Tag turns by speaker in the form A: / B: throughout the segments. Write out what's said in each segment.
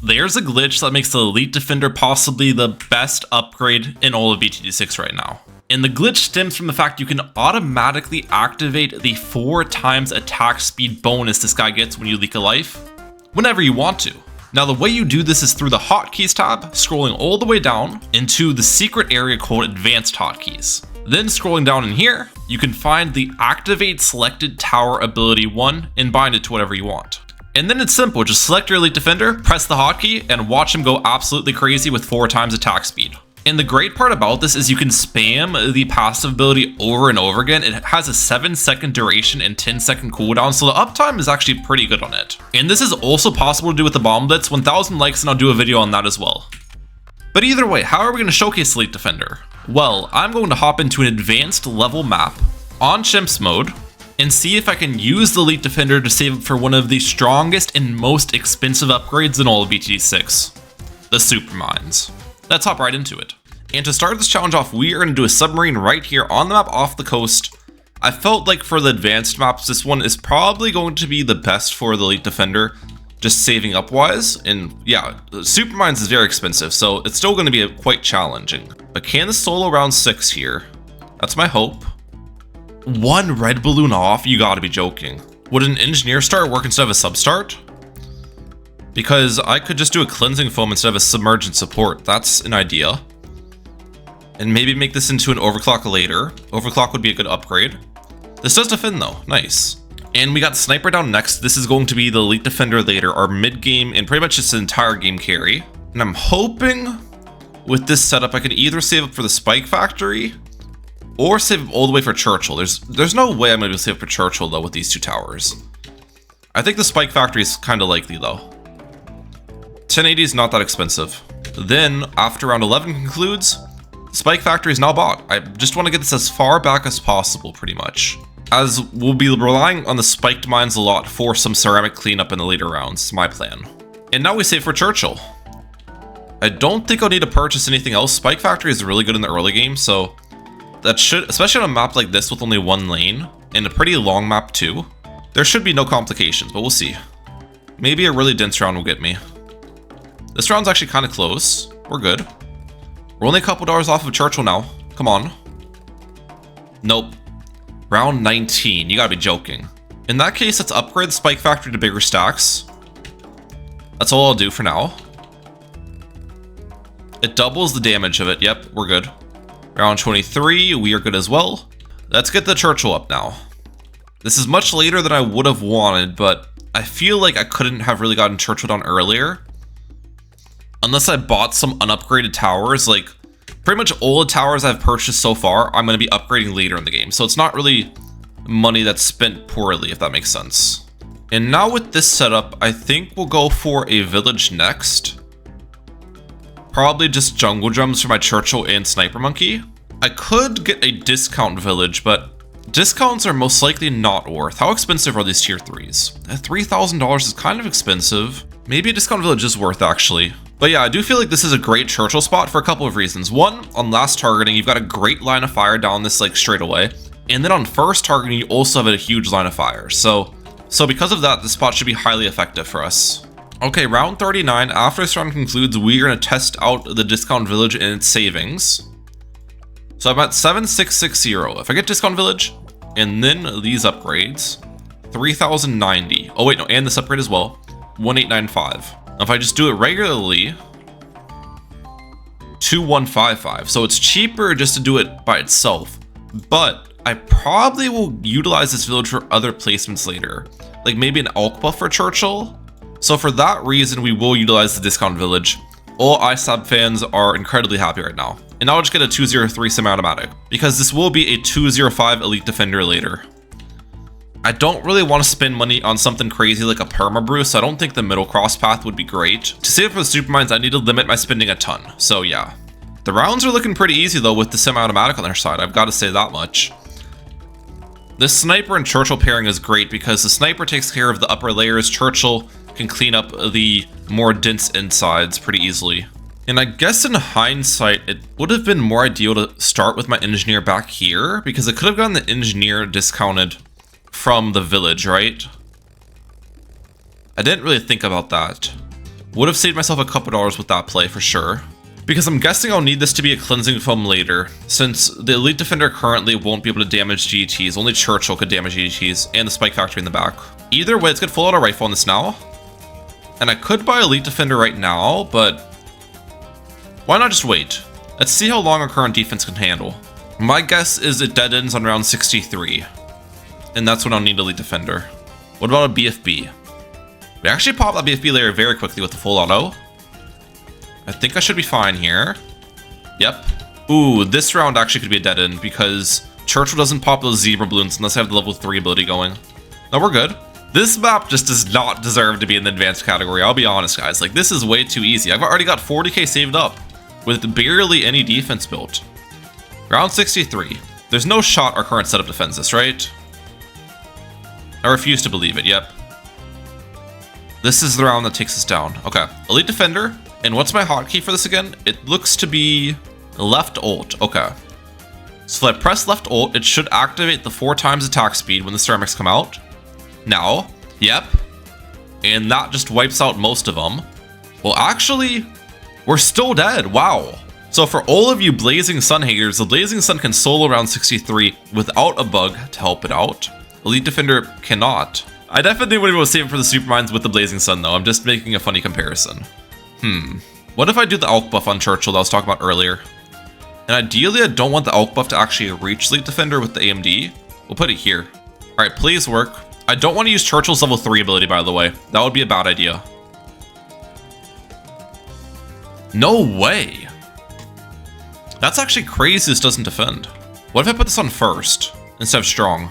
A: there's a glitch that makes the Elite Defender possibly the best upgrade in all of BTD6 right now. And the glitch stems from the fact you can automatically activate the 4 times attack speed bonus this guy gets when you leak a life, whenever you want to. Now the way you do this is through the hotkeys tab, scrolling all the way down into the secret area called advanced hotkeys. Then scrolling down in here, you can find the activate selected tower ability 1 and bind it to whatever you want. And then it's simple, just select your Elite Defender, press the hotkey, and watch him go absolutely crazy with 4 times attack speed. And the great part about this is you can spam the passive ability over and over again. It has a 7-second duration and 10-second cooldown, so the uptime is actually pretty good on it. And this is also possible to do with the Bomb Blitz. 1,000 likes and I'll do a video on that as well. But either way, how are we going to showcase Elite Defender? Well, I'm going to hop into an advanced level map on Chimps mode and see if I can use the Elite Defender to save up for one of the strongest and most expensive upgrades in all of BTD6, the Super Mines. Let's hop right into it. And to start this challenge off, we are going to do a submarine right here on the map off the coast. I felt like for the advanced maps, this one is probably going to be the best for the Elite Defender, just saving up wise. And yeah, Super Mines is very expensive, so it's still going to be quite challenging. But can the solo round 6 here? That's my hope. 1 red balloon off? You gotta be joking. Would an engineer start work instead of a sub start? Because I could just do a cleansing foam instead of a submergent support. That's an idea. And maybe make this into an overclock later. Overclock would be a good upgrade. This does defend though, nice. And we got sniper down next. This is going to be the Elite Defender later, our mid game and pretty much just an entire game carry. And I'm hoping with this setup I can either save up for the Spike Factory or save up all the way for Churchill. There's no way I'm gonna be able to save up for Churchill though with these 2 towers. I think the Spike Factory is kind of likely though. 1080 is not that expensive. Then, after round 11 concludes, Spike Factory is now bought. I just want to get this as far back as possible, pretty much, as we'll be relying on the spiked mines a lot for some ceramic cleanup in the later rounds. It's my plan. And now we save for Churchill. I don't think I'll need to purchase anything else. Spike Factory is really good in the early game, so that should, especially on a map like this with only 1 lane, and a pretty long map too, there should be no complications, but we'll see. Maybe a really dense round will get me. This round's actually kind of close. We're good. We're only a couple dollars off of Churchill now. Come on. Nope. Round 19. You gotta be joking. In that case, let's upgrade the Spike Factory to bigger stacks. That's all I'll do for now. It doubles the damage of it. Yep, we're good. Round 23. We are good as well. Let's get the Churchill up now. This is much later than I would have wanted, but I feel like I couldn't have really gotten Churchill down earlier. Unless I bought some unupgraded towers, like pretty much all the towers I've purchased so far, I'm going to be upgrading later in the game. So it's not really money that's spent poorly, if that makes sense. And now with this setup, I think we'll go for a village next. Probably just jungle drums for my Churchill and Sniper Monkey. I could get a discount village, but discounts are most likely not worth. How expensive are these tier 3s? $3,000 is kind of expensive. Maybe a discount village is worth actually. But yeah, I do feel like this is a great Churchill spot for a couple of reasons. One, on last targeting, you've got a great line of fire down this like straight away. And then on first targeting, you also have a huge line of fire. So because of that, this spot should be highly effective for us. Okay, round 39. After this round concludes, we are going to test out the discount village and its savings. So I'm at 7660. If I get discount village and then these upgrades, 3090. Oh wait, no, and this upgrade as well, 1895. If I just do it regularly, 2155. So it's cheaper just to do it by itself. But I probably will utilize this village for other placements later. Like maybe an Alk buff for Churchill. So for that reason, we will utilize the discount village. All ISAB fans are incredibly happy right now. And I'll just get a 203 semi-automatic, because this will be a 205 Elite Defender later. I don't really want to spend money on something crazy like a perma brew, so I don't think the middle cross path would be great. To save for the super mines, I need to limit my spending a ton. So yeah. The rounds are looking pretty easy though with the semi-automatic on their side, I've got to say that much. This sniper and Churchill pairing is great because the sniper takes care of the upper layers, Churchill can clean up the more dense insides pretty easily. And I guess in hindsight, it would have been more ideal to start with my engineer back here, because I could have gotten the engineer discounted from the village, right? I didn't really think about that. Would have saved myself a couple dollars with that play for sure. Because I'm guessing I'll need this to be a cleansing foam later, since the Elite Defender currently won't be able to damage GTs. Only Churchill could damage GTs, and the Spike Factory in the back. Either way, let's get full auto rifle on this now. And I could buy Elite Defender right now, but why not just wait? Let's see how long our current defense can handle. My guess is it dead ends on round 63. And that's when I'll need Elite Defender. What about a BFB? We actually pop that BFB layer very quickly with the full auto. I think I should be fine here. Yep. Ooh, this round actually could be a dead end because Churchill doesn't pop those zebra balloons unless I have the level 3 ability going. No, we're good. This map just does not deserve to be in the advanced category. I'll be honest, guys. Like, this is way too easy. I've already got 40k saved up with barely any defense built. Round 63. There's no shot our current setup defends this, right? I refuse to believe it. Yep. This is the round that takes us down. Okay. Elite Defender. And what's my hotkey for this again? It looks to be left ult. Okay. So if I press left ult, it should activate the 4 times attack speed when the ceramics come out. Now, yep. And that just wipes out most of them. Well, actually, we're still dead. Wow. So for all of you Blazing Sun haters, the Blazing Sun can solo round 63 without a bug to help it out. Elite Defender cannot. I definitely wouldn't be able to save it for the Supermines with the Blazing Sun though. I'm just making a funny comparison. What if I do the Alk buff on Churchill that I was talking about earlier? And ideally, I don't want the Alk buff to actually reach Elite Defender with the AMD. We'll put it here. All right, please work. I don't want to use Churchill's level 3 ability, by the way. That would be a bad idea. No way. That's actually crazy this doesn't defend. What if I put this on first instead of strong?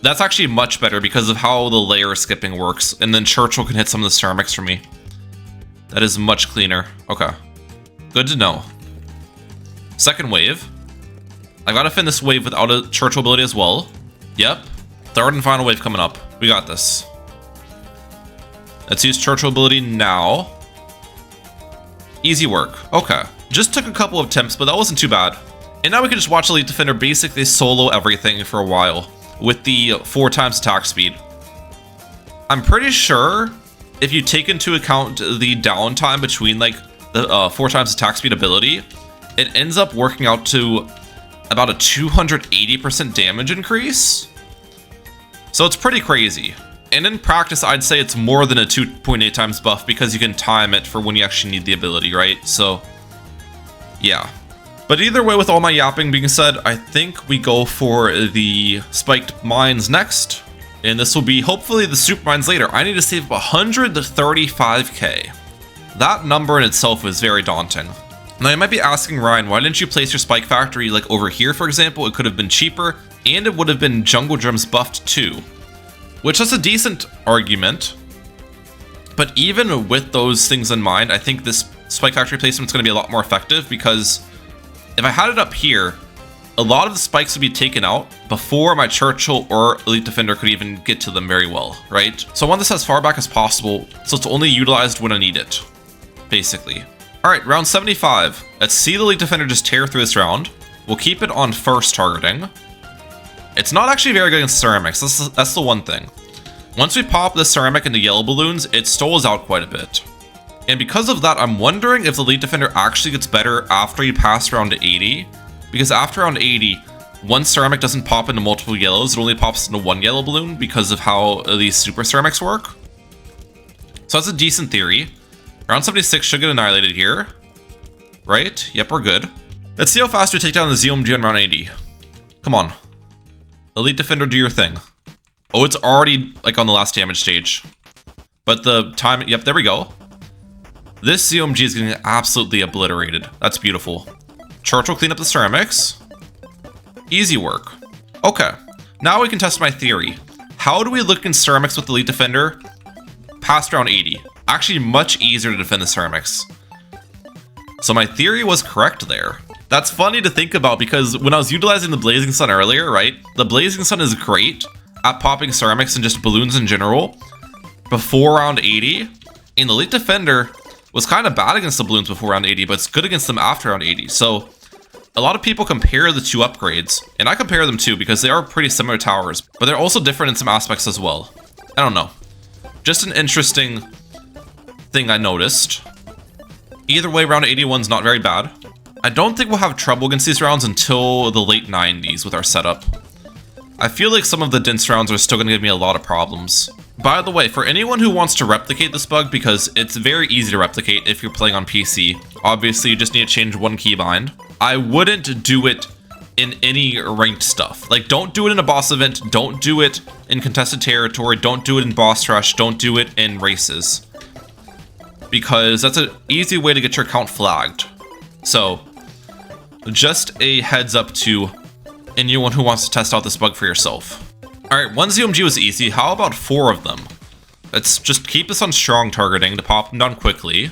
A: That's actually much better because of how the layer skipping works, and then Churchill can hit some of the ceramics for me. That is much cleaner. Okay. Good to know. Second wave. I gotta fin this wave without a Churchill ability as well. Yep. Third and final wave coming up. We got this. Let's use Churchill ability now. Easy work. Okay. Just took a couple of attempts, but that wasn't too bad. And now we can just watch Elite Defender basically solo everything for a while with the 4 times attack speed. I'm pretty sure if you take into account the downtime between like the 4 times attack speed ability, it ends up working out to about a 280% damage increase. So it's pretty crazy. And in practice, I'd say it's more than a 2.8 times buff because you can time it for when you actually need the ability, right? So, yeah. But either way, with all my yapping being said, I think we go for the spiked mines next. And this will be hopefully the super mines later. I need to save 135k. That number in itself is very daunting. Now you might be asking, Ryan, why didn't you place your spike factory like over here, for example? It could have been cheaper and it would have been jungle drums buffed too. Which is a decent argument. But even with those things in mind, I think this spike factory placement is going to be a lot more effective because if I had it up here, a lot of the spikes would be taken out before my Churchill or Elite Defender could even get to them very well, right? So I want this as far back as possible, so it's only utilized when I need it, basically. All right, round 75. Let's see the Elite Defender just tear through this round. We'll keep it on first targeting. It's not actually very good against ceramics, that's the one thing. Once we pop the ceramic into yellow balloons, it stalls out quite a bit. And because of that, I'm wondering if the Elite Defender actually gets better after you pass round 80. Because after round 80, one ceramic doesn't pop into multiple yellows, it only pops into one yellow balloon because of how these super ceramics work. So that's a decent theory. Round 76 should get annihilated here. Right? Yep, we're good. Let's see how fast we take down the ZOMG on round 80. Come on. Elite Defender, do your thing. Oh, it's already like on the last damage stage. But the time, yep, there we go. This ZOMG is getting absolutely obliterated. That's beautiful. Churchill clean up the ceramics. Easy work. Okay, now we can test my theory. How do we look in ceramics with Elite Defender past round 80? Actually, much easier to defend the ceramics. So my theory was correct there. That's funny to think about because when I was utilizing the Blazing Sun earlier, right? The Blazing Sun is great at popping ceramics and just balloons in general before round 80. And the Elite Defender was kind of bad against the balloons before round 80, but it's good against them after round 80. So a lot of people compare the two upgrades, and I compare them too because they are pretty similar towers, but they're also different in some aspects as well. I don't know. Just an interesting thing I noticed. Either way, round 81's not very bad. I don't think we'll have trouble against these rounds until the late 90s with our setup. I feel like some of the dense rounds are still going to give me a lot of problems. By the way, for anyone who wants to replicate this bug, because it's very easy to replicate if you're playing on PC, obviously you just need to change one keybind. I wouldn't do it in any ranked stuff. Like, don't do it in a boss event, don't do it in contested territory, don't do it in boss rush, don't do it in races. Because that's an easy way to get your account flagged. So, just a heads up to anyone who wants to test out this bug for yourself. Alright, one ZOMG was easy. How about 4 of them? Let's just keep this on strong targeting to pop them down quickly.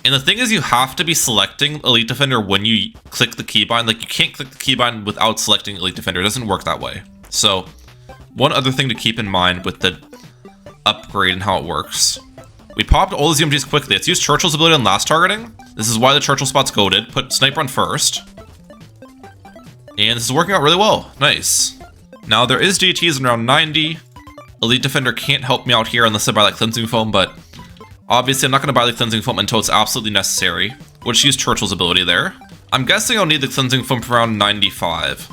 A: And the thing is, you have to be selecting Elite Defender when you click the keybind. Like, you can't click the keybind without selecting Elite Defender. It doesn't work that way. So, one other thing to keep in mind with the upgrade and how it works. We popped all the ZOMGs quickly. Let's use Churchill's ability on last targeting. This is why the Churchill spot's goated. Put Sniper on first. And this is working out really well. Nice. Now, there is DTs in round 90. Elite Defender can't help me out here unless I buy like Cleansing Foam, but obviously I'm not going to buy the Cleansing Foam until it's absolutely necessary. We'll just use Churchill's ability there. I'm guessing I'll need the Cleansing Foam for round 95.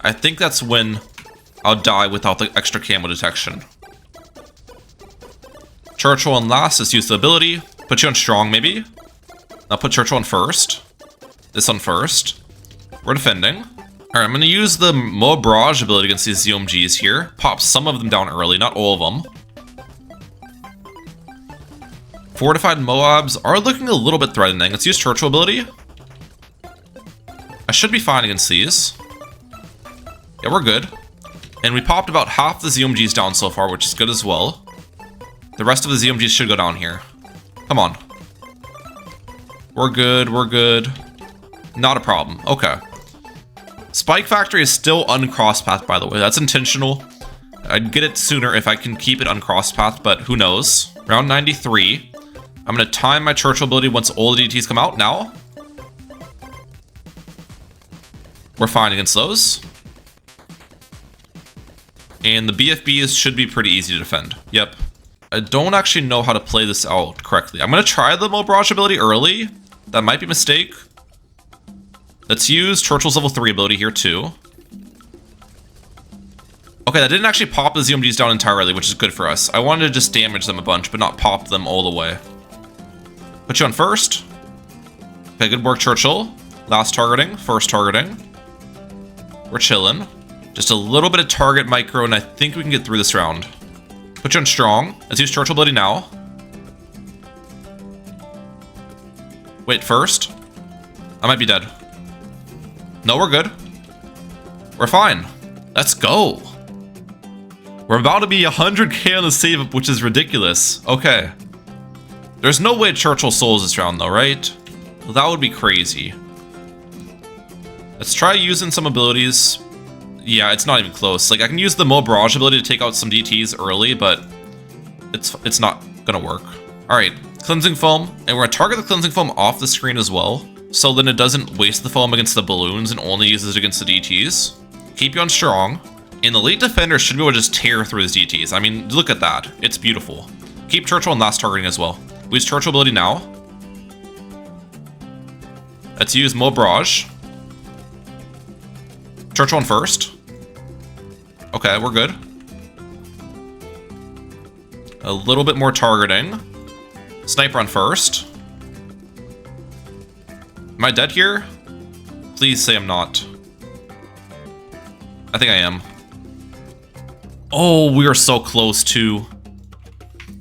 A: I think that's when I'll die without the extra camo detection. Churchill on last, let's use the ability. Put you on strong, maybe. I'll put Churchill on first. This on first. We're defending. Alright, I'm going to use the Moab Barrage ability against these ZOMGs here. Pop some of them down early, not all of them. Fortified Moabs are looking a little bit threatening. Let's use Churchill ability. I should be fine against these. Yeah, we're good. And we popped about half the ZOMGs down so far, which is good as well. The rest of the ZOMGs should go down here. Come on. We're good, we're good. Not a problem. Okay. Spike Factory is still uncross path, by the way. That's intentional. I'd get it sooner if I can keep it uncross path, but who knows. Round 93. I'm going to time my Churchill ability once all the DTs come out now. We're fine against those. And the BFBs should be pretty easy to defend. Yep. I don't actually know how to play this out correctly. I'm going to try the Moab Barrage ability early. That might be a mistake. Let's use Churchill's level 3 ability here too. Okay, that didn't actually pop the ZOMGs down entirely, which is good for us. I wanted to just damage them a bunch, but not pop them all the way. Put you on first. Okay, good work, Churchill. Last targeting, first targeting. We're chilling. Just a little bit of target micro, and I think we can get through this round. Put you on strong. Let's use Churchill ability now. Wait, first. I might be dead. No, we're good. We're fine. Let's go. We're about to be 100k on the save up, which is ridiculous. Okay. There's no way Churchill souls this round though, right? Well, that would be crazy. Let's try using some abilities. Yeah, it's not even close. Like, I can use the Moab Barrage ability to take out some DTs early, but it's not gonna work. Alright, Cleansing Foam. And we're gonna target the Cleansing Foam off the screen as well, so then it doesn't waste the foam against the balloons and only uses it against the DTs. Keep you on strong. And the Elite Defender should be able to just tear through his DTs. I mean, look at that. It's beautiful. Keep Churchill on last targeting as well. We use Churchill ability now. Let's use Moab Barrage. Churchill on first. Okay, we're good. A little bit more targeting. Sniper on first. Am I dead here? Please say I'm not. I think I am. Oh, we are so close to...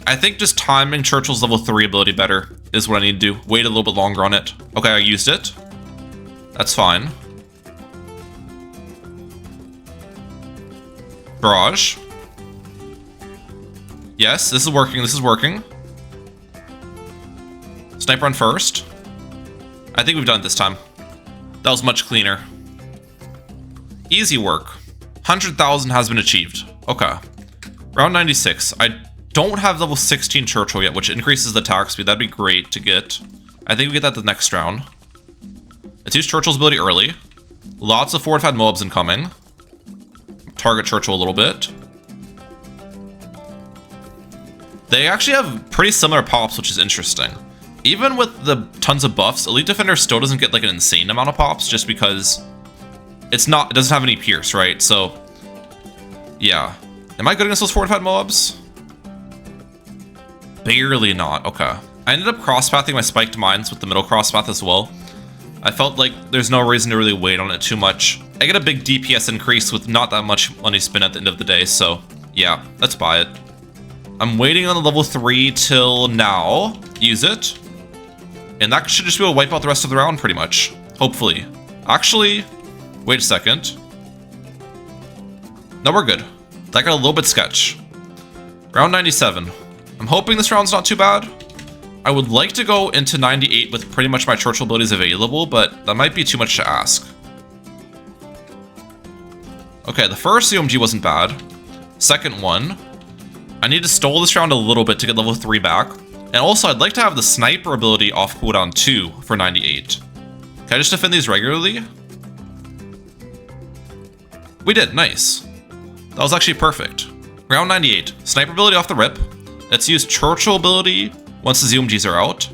A: I think just timing Churchill's level 3 ability better is what I need to do. Wait a little bit longer on it. Okay, I used it. That's fine. Barrage. Yes, this is working, this is working. Sniper on first. I think we've done it this time. That was much cleaner. Easy work. 100,000 has been achieved. Okay. Round 96. I don't have level 16 Churchill yet, which increases the attack speed. That'd be great to get. I think we get that the next round. Let's use Churchill's ability early. Lots of fortified Moabs incoming. Target Churchill a little bit. They actually have pretty similar pops, which is interesting. Even with the tons of buffs, Elite Defender still doesn't get like an insane amount of pops just because it doesn't have any pierce, right? So, yeah. Am I good against those fortified mobs? Barely not, okay. I ended up cross-pathing my spiked mines with the middle cross-path as well. I felt like there's no reason to really wait on it too much. I get a big DPS increase with not that much money spent at the end of the day, so yeah, let's buy it. I'm waiting on the level 3 till now. Use it. And that should just be able to wipe out the rest of the round pretty much. Hopefully. Actually, wait a second. No, we're good. That got a little bit sketch. Round 97. I'm hoping this round's not too bad. I would like to go into 98 with pretty much my Churchill abilities available, but that might be too much to ask. Okay, the first COMG wasn't bad. Second one. I need to stall this round a little bit to get level 3 back. And also, I'd like to have the sniper ability off cooldown 2 for 98. Can I just defend these regularly? We did, nice. That was actually perfect. Round 98, sniper ability off the rip. Let's use Churchill ability once the ZOMGs are out.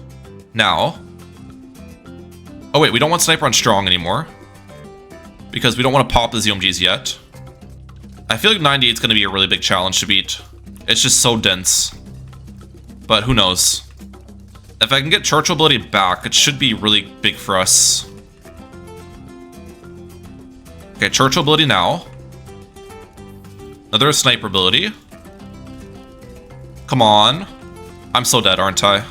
A: Now. Oh wait, we don't want sniper on strong anymore. Because we don't want to pop the ZOMGs yet. I feel like 98 is going to be a really big challenge to beat. It's just so dense. But who knows. If I can get Churchill ability back, it should be really big for us. Okay, Churchill ability now. Another sniper ability. Come on. I'm so dead, aren't I?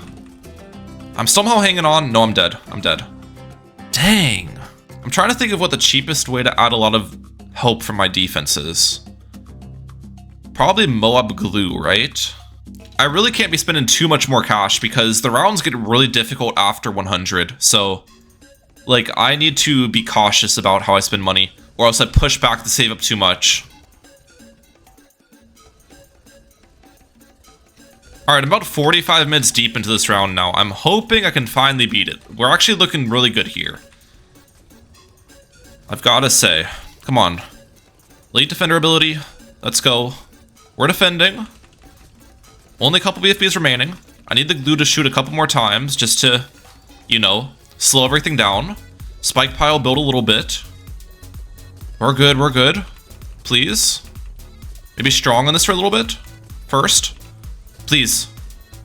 A: I'm somehow hanging on. No, I'm dead. I'm dead. Dang. I'm trying to think of what the cheapest way to add a lot of help from my defense is. Probably Moab glue, right? I really can't be spending too much more cash because the rounds get really difficult after 100. So, like, I need to be cautious about how I spend money, or else I push back to save up too much. Alright, I'm about 45 minutes deep into this round now. I'm hoping I can finally beat it. We're actually looking really good here. I've gotta say. Come on. Elite Defender ability. Let's go. We're defending. Only a couple BFBs remaining. I need the glue to shoot a couple more times just to, you know, slow everything down. Spike pile build a little bit. We're good, we're good. Please. Maybe strong on this for a little bit. First. Please.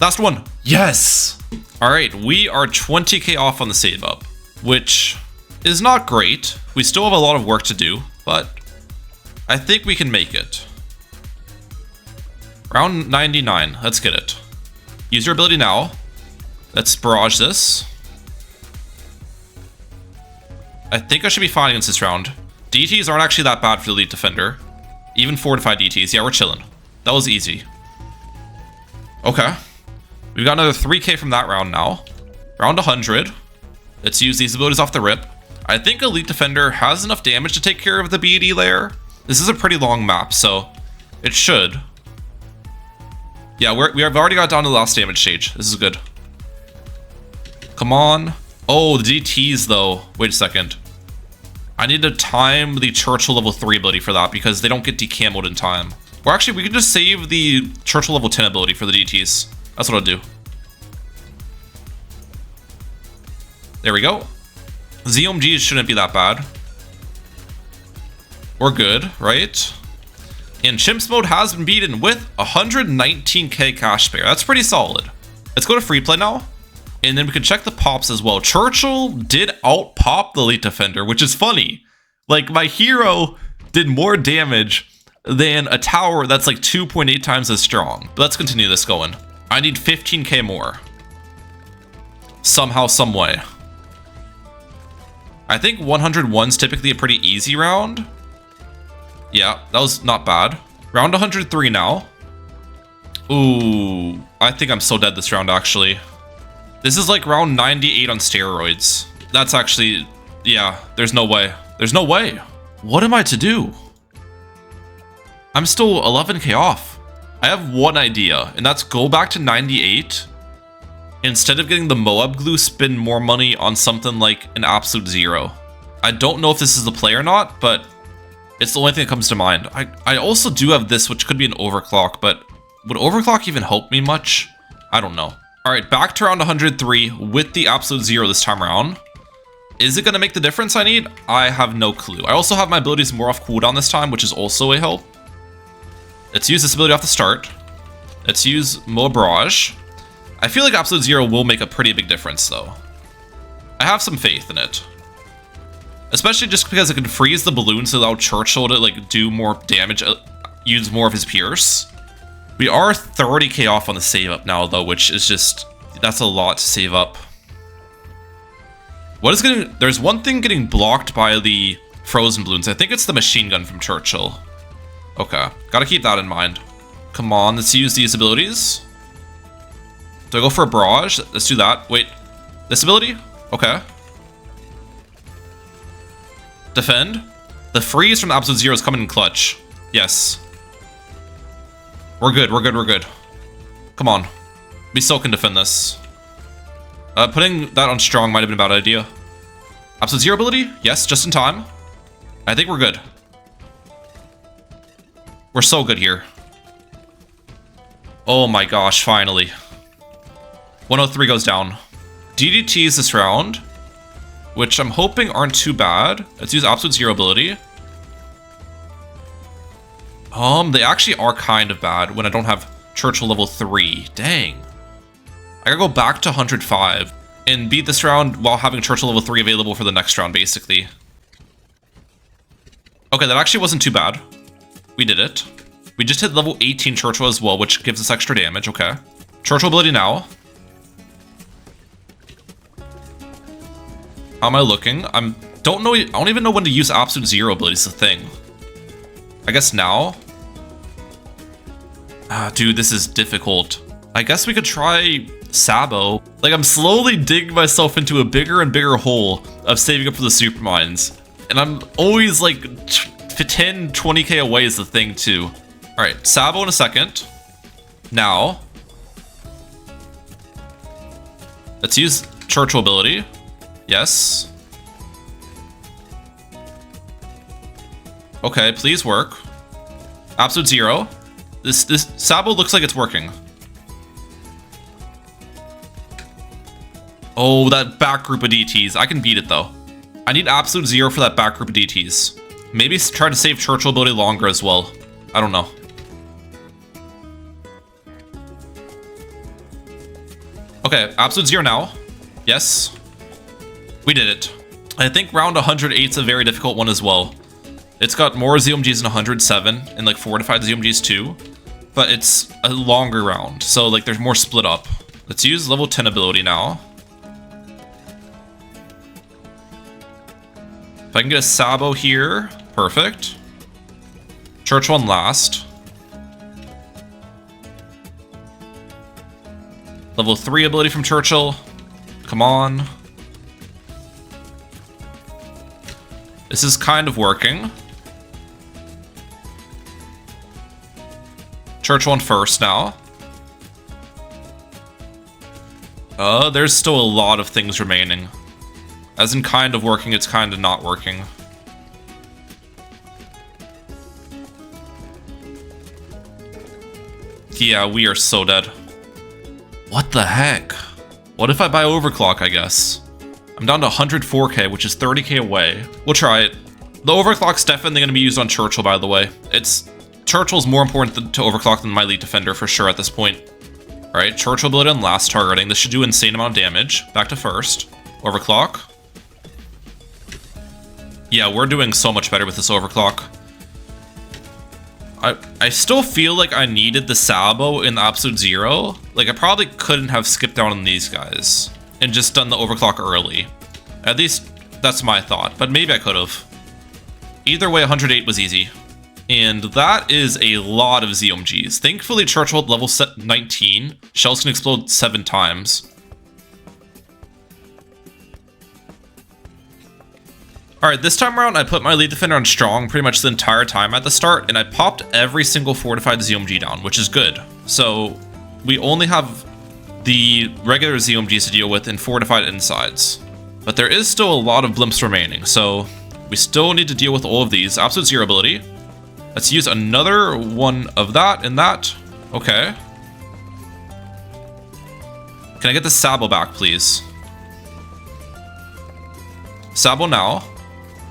A: Last one. Yes! Alright, we are 20k off on the save up, which is not great. We still have a lot of work to do, but I think we can make it. Round 99. Let's get it. Use your ability now. Let's barrage this. I think I should be fine against this round. DTs aren't actually that bad for the Elite Defender. Even fortified DTs. Yeah, we're chilling. That was easy. Okay. We've got another 3k from that round now. Round 100. Let's use these abilities off the rip. I think Elite Defender has enough damage to take care of the BD layer. This is a pretty long map, so it should. Yeah, we have already got down to the last damage stage. This is good. Come on. Oh, the DTs though. Wait a second. I need to time the Churchill level 3 ability for that because they don't get decamoed in time. Or actually, we can just save the Churchill level 10 ability for the DTs. That's what I'll do. There we go. ZOMGs shouldn't be that bad. We're good, right? And Chimps mode has been beaten with 119k cash spare. That's pretty solid. Let's go to Freeplay now. And then we can check the pops as well. Churchill did out-pop the Elite Defender, which is funny. Like, my hero did more damage than a tower that's like 2.8 times as strong. But let's continue this going. I need 15k more. Somehow, some way. I think 101's typically a pretty easy round. Yeah, that was not bad. Round 103 now. Ooh, I think I'm so dead this round, actually. This is like round 98 on steroids. That's actually, yeah, there's no way. There's no way. What am I to do? I'm still 11k off. I have one idea, and that's go back to 98. Instead of getting the Moab glue, spend more money on something like an absolute zero. I don't know if this is the play or not, but it's the only thing that comes to mind. I also do have this, which could be an overclock, but Would overclock even help me much? I don't know. All right, back to round 103 with the absolute zero this time around. Is it gonna make the difference I need? I have no clue. I also have my abilities more off cooldown this time, which is also a help. Let's use this ability off the start. Let's use Moa Barrage. I feel like absolute zero will make a pretty big difference though. I have some faith in it. Especially just because it can freeze the balloons to allow Churchill to like do more damage, use more of his Pierce. We are 30k off on the save up now though, which is just, that's a lot to save up. What is getting, there's one thing getting blocked by the frozen balloons. I think it's the machine gun from Churchill. Okay, gotta keep that in mind. Come on, let's use these abilities. Do I go for a barrage? Let's do that. Wait, this ability? Okay. Defend. The freeze from the absolute zero is coming in clutch. Yes. We're good, we're good, we're good. Come on. We still can defend this. Putting that on strong might have been a bad idea. Absolute zero ability? Yes, just in time. I think we're good. We're so good here. Oh my gosh, finally. 103 goes down. DDTs this round, which I'm hoping aren't too bad. Let's use absolute zero ability. They actually are kind of bad when I don't have Churchill level 3. Dang. I gotta go back to 105 and beat this round while having Churchill level 3 available for the next round, basically. Okay, that actually wasn't too bad. We did it. We just hit level 18 Churchill as well, which gives us extra damage. Okay. Churchill ability now. How am I looking? I don't even know when to use absolute zero ability is the thing. I guess now. Dude, this is difficult. I guess we could try Sabo. Like, I'm slowly digging myself into a bigger and bigger hole of saving up for the super mines. And I'm always like 10, 20k away is the thing too. All right, Sabo in a second. Now. Let's use Churchill ability. Yes. Okay, please work. Absolute zero. This Sabo looks like it's working. Oh, that back group of DTs. I can beat it though. I need absolute zero for that back group of DTs. Maybe try to save Churchill ability longer as well. I don't know. Okay, absolute zero now. Yes. We did it. I think round 108 is a very difficult one as well. It's got more ZOMGs in 107 and like fortified ZOMGs too. But it's a longer round, so like there's more split up. Let's use level 10 ability now. If I can get a Sabo here, perfect. Churchill on last. Level 3 ability from Churchill. Come on. This is kind of working. Churchill on first now. There's still a lot of things remaining. As in kind of working, it's kind of not working. Yeah, we are so dead. What the heck? What if I buy overclock, I guess? I'm down to 104k, which is 30k away. We'll try it. The overclock's definitely going to be used on Churchill, by the way. Churchill's more important to overclock than my Elite Defender for sure at this point. Alright, Churchill ability on last targeting. This should do insane amount of damage. Back to first. Overclock. Yeah, we're doing so much better with this overclock. I still feel like I needed the Sabo in the absolute zero. Like, I probably couldn't have skipped down on these guys and just done the overclock early. At least, that's my thought, but maybe I could have. Either way, 108 was easy. And that is a lot of ZOMGs. Thankfully, Churchill at level 19. Shells can explode 7 times. Alright, this time around, I put my Elite Defender on strong pretty much the entire time at the start, and I popped every single fortified ZOMG down, which is good. So, we only have the regular ZOMGs to deal with and fortified insides. But there is still a lot of blimps remaining, so we still need to deal with all of these. Absolute zero ability. Let's use another one of that and that. Okay. Can I get the Sabo back, please? Sabo now.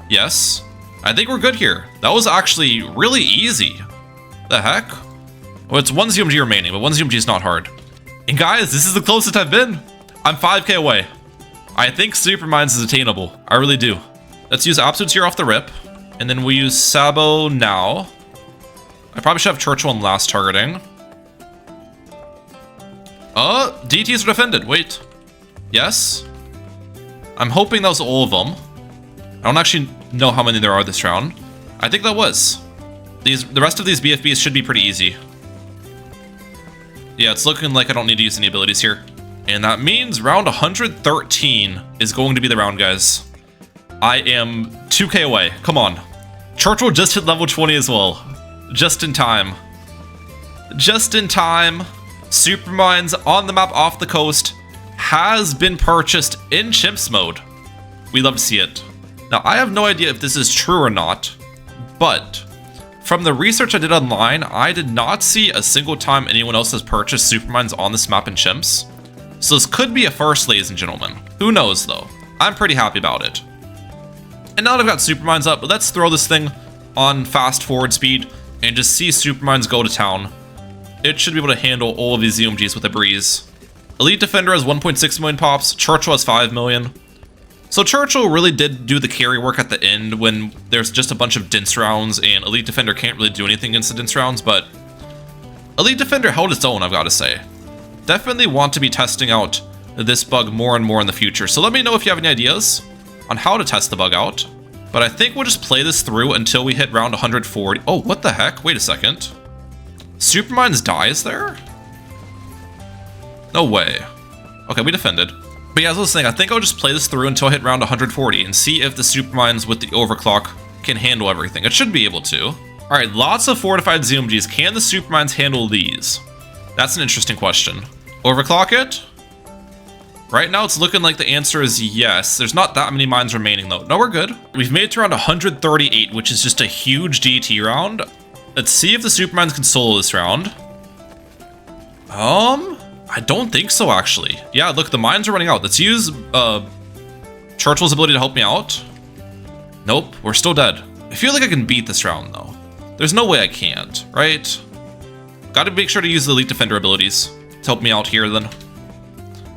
A: Yes. I think we're good here. That was actually really easy. The heck? Well, it's 1 ZMG remaining, but 1 ZMG is not hard. And guys, this is the closest I've been. I'm 5k away. I think Super Mines is attainable. I really do. Let's use Absolute Zero off the rip. And then we use Sabo now. I probably should have Churchill in last targeting. DTs are defended. Wait. Yes. I'm hoping that was all of them. I don't actually know how many there are this round. I think that was. The rest of these BFBs should be pretty easy. Yeah, it's looking like I don't need to use any abilities here. And that means round 113 is going to be the round, guys. I am 2k away. Come on. Churchill just hit level 20 as well. Just in time. Just in time. Supermines on the map off the coast has been purchased in chimps mode. We love to see it. Now, I have no idea if this is true or not, but from the research I did online, I did not see a single time anyone else has purchased Supermines on this map in chimps. So this could be a first, ladies and gentlemen. Who knows, though? I'm pretty happy about it. And now that I've got Supermines up, let's throw this thing on fast forward speed and just see Supermines go to town. It should be able to handle all of these ZMGs with a breeze. Elite Defender has 1.6 million pops, Churchill has 5 million. So Churchill really did do the carry work at the end when there's just a bunch of dense rounds and Elite Defender can't really do anything against the dense rounds, but Elite Defender held its own, I've got to say. Definitely want to be testing out this bug more and more in the future, so let me know if you have any ideas on how to test the bug out. But I think we'll just play this through until we hit round 140. Oh, what the heck? Wait a second. Supermines dies there? No way. Okay, we defended. But yeah, as I was saying, I think I'll just play this through until I hit round 140 and see if the Supermines with the overclock can handle everything. It should be able to. Alright, lots of fortified ZMGs. Can the Supermines handle these? That's an interesting question. Overclock it? Right now it's looking like the answer is yes. There's not that many mines remaining though. No, we're good. We've made it to round 138, which is just a huge DT round. Let's see if the Supermines can solo this round. I don't think so, actually. Yeah, look, the mines are running out. Let's use Churchill's ability to help me out. Nope, we're still dead. I feel like I can beat this round, though. There's no way I can't, right? Gotta make sure to use the Elite Defender abilities to help me out here, then.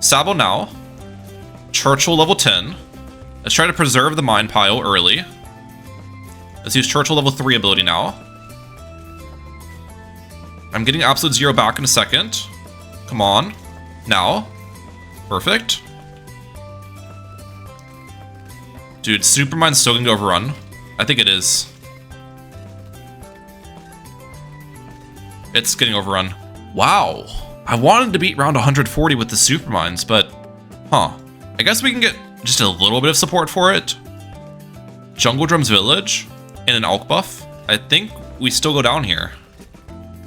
A: Sabo now. Churchill level 10. Let's try to preserve the mine pile early. Let's use Churchill level 3 ability now. I'm getting Absolute Zero back in a second. Come on. Now. Perfect. Dude, Supermine's still going to overrun. I think it is. It's getting overrun. Wow. I wanted to beat round 140 with the Supermines, but... Huh. I guess we can get just a little bit of support for it. Jungle Drums Village and an Alk buff. I think we still go down here.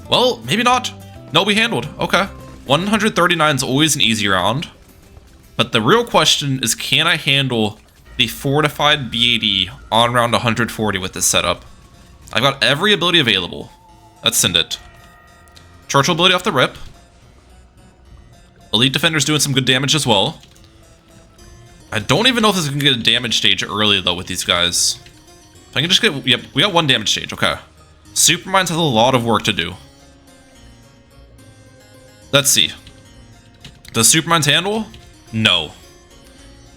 A: Well, maybe not. No, we handled. Okay. 139 is always an easy round. But the real question is, can I handle the fortified BAD on round 140 with this setup? I've got every ability available. Let's send it. Churchill ability off the rip. Elite Defender's doing some good damage as well. I don't even know if this can get a damage stage early, though, with these guys. If I can just get... Yep, we got one damage stage. Okay. Supermines has a lot of work to do. Let's see. Does Supermines handle? No.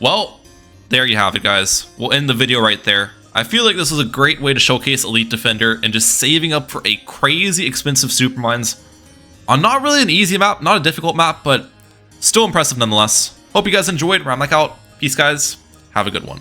A: Well, there you have it, guys. We'll end the video right there. I feel like this was a great way to showcase Elite Defender and just saving up for a crazy expensive Supermines on not really an easy map, not a difficult map, but still impressive nonetheless. Hope you guys enjoyed. Ramlek out. Peace, guys. Have a good one.